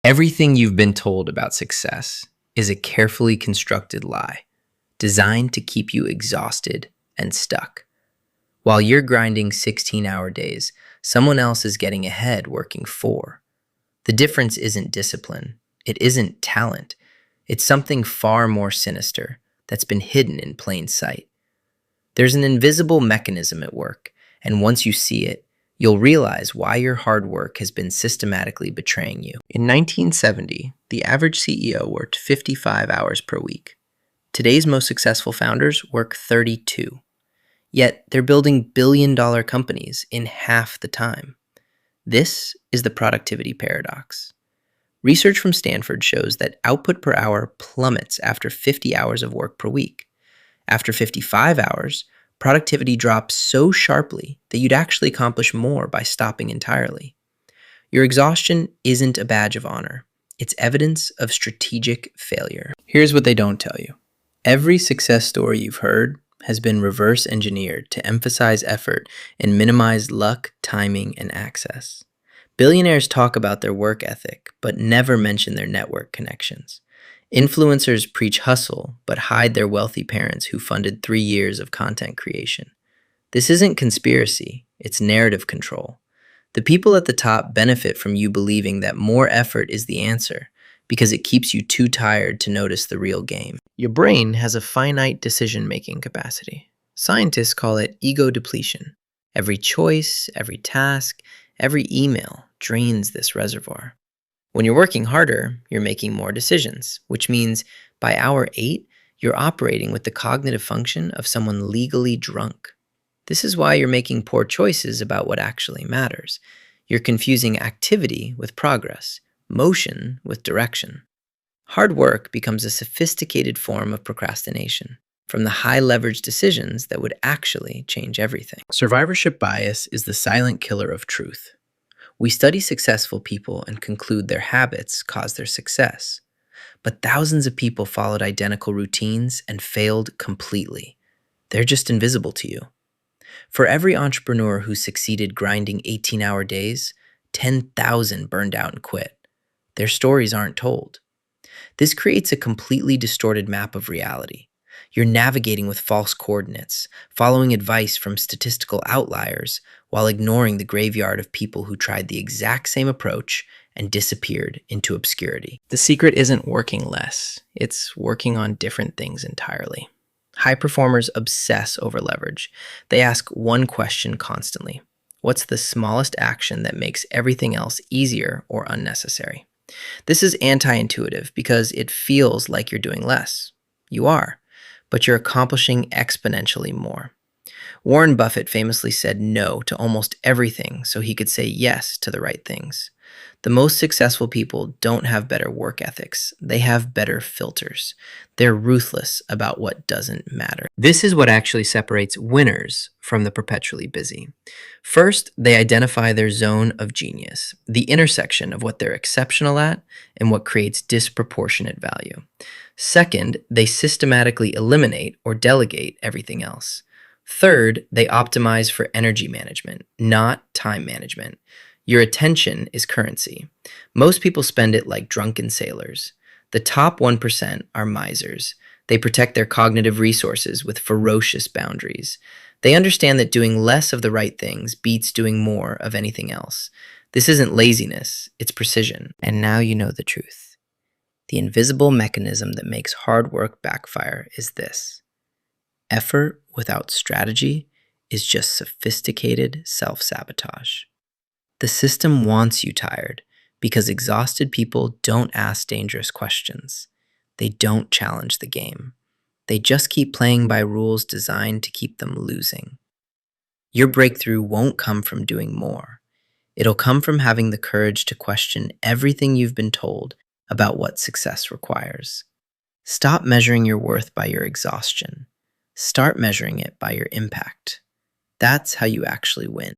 Everything you've been told about success is a carefully constructed lie designed to keep you exhausted and stuck. While you're grinding 16-hour days, someone else is getting ahead working 4. The difference isn't discipline. It isn't talent. It's something far more sinister that's been hidden in plain sight. There's an invisible mechanism at work, and once you see it, you'll realize why your hard work has been systematically betraying you. In 1970, the average CEO worked 55 hours per week. Today's most successful founders work 32. Yet they're building billion-dollar companies in half the time. This is the productivity paradox. Research from Stanford shows that output per hour plummets after 50 hours of work per week. After 55 hours, productivity drops so sharply that you'd actually accomplish more by stopping entirely. Your exhaustion isn't a badge of honor. It's evidence of strategic failure. Here's what they don't tell you. Every success story you've heard has been reverse engineered to emphasize effort and minimize luck, timing, and access. Billionaires talk about their work ethic, but never mention their network connections. Influencers preach hustle, but hide their wealthy parents who funded 3 years of content creation. This isn't conspiracy, it's narrative control. The people at the top benefit from you believing that more effort is the answer because it keeps you too tired to notice the real game. Your brain has a finite decision-making capacity. Scientists call it ego depletion. Every choice, every task, every email drains this reservoir. When you're working harder, you're making more decisions, which means by hour 8, you're operating with the cognitive function of someone legally drunk. This is why you're making poor choices about what actually matters. You're confusing activity with progress, motion with direction. Hard work becomes a sophisticated form of procrastination, from the high-leverage decisions that would actually change everything. Survivorship bias is the silent killer of truth. We study successful people and conclude their habits cause their success. But thousands of people followed identical routines and failed completely. They're just invisible to you. For every entrepreneur who succeeded grinding 18-hour days, 10,000 burned out and quit. Their stories aren't told. This creates a completely distorted map of reality. You're navigating with false coordinates, following advice from statistical outliers, while ignoring the graveyard of people who tried the exact same approach and disappeared into obscurity. The secret isn't working less, it's working on different things entirely. High performers obsess over leverage. They ask one question constantly. What's the smallest action that makes everything else easier or unnecessary? This is anti-intuitive because it feels like you're doing less. You are, but you're accomplishing exponentially more. Warren Buffett famously said no to almost everything so he could say yes to the right things. The most successful people don't have better work ethics. They have better filters. They're ruthless about what doesn't matter. This is what actually separates winners from the perpetually busy. First, they identify their zone of genius, the intersection of what they're exceptional at and what creates disproportionate value. Second, they systematically eliminate or delegate everything else. Third, they optimize for energy management, not time management. Your attention is currency. Most people spend it like drunken sailors. The top 1% are misers. They protect their cognitive resources with ferocious boundaries. They understand that doing less of the right things beats doing more of anything else. This isn't laziness, it's precision. And now you know the truth. The invisible mechanism that makes hard work backfire is this. Effort without strategy is just sophisticated self-sabotage. The system wants you tired because exhausted people don't ask dangerous questions. They don't challenge the game. They just keep playing by rules designed to keep them losing. Your breakthrough won't come from doing more. It'll come from having the courage to question everything you've been told about what success requires. Stop measuring your worth by your exhaustion. Start measuring it by your impact. That's how you actually win.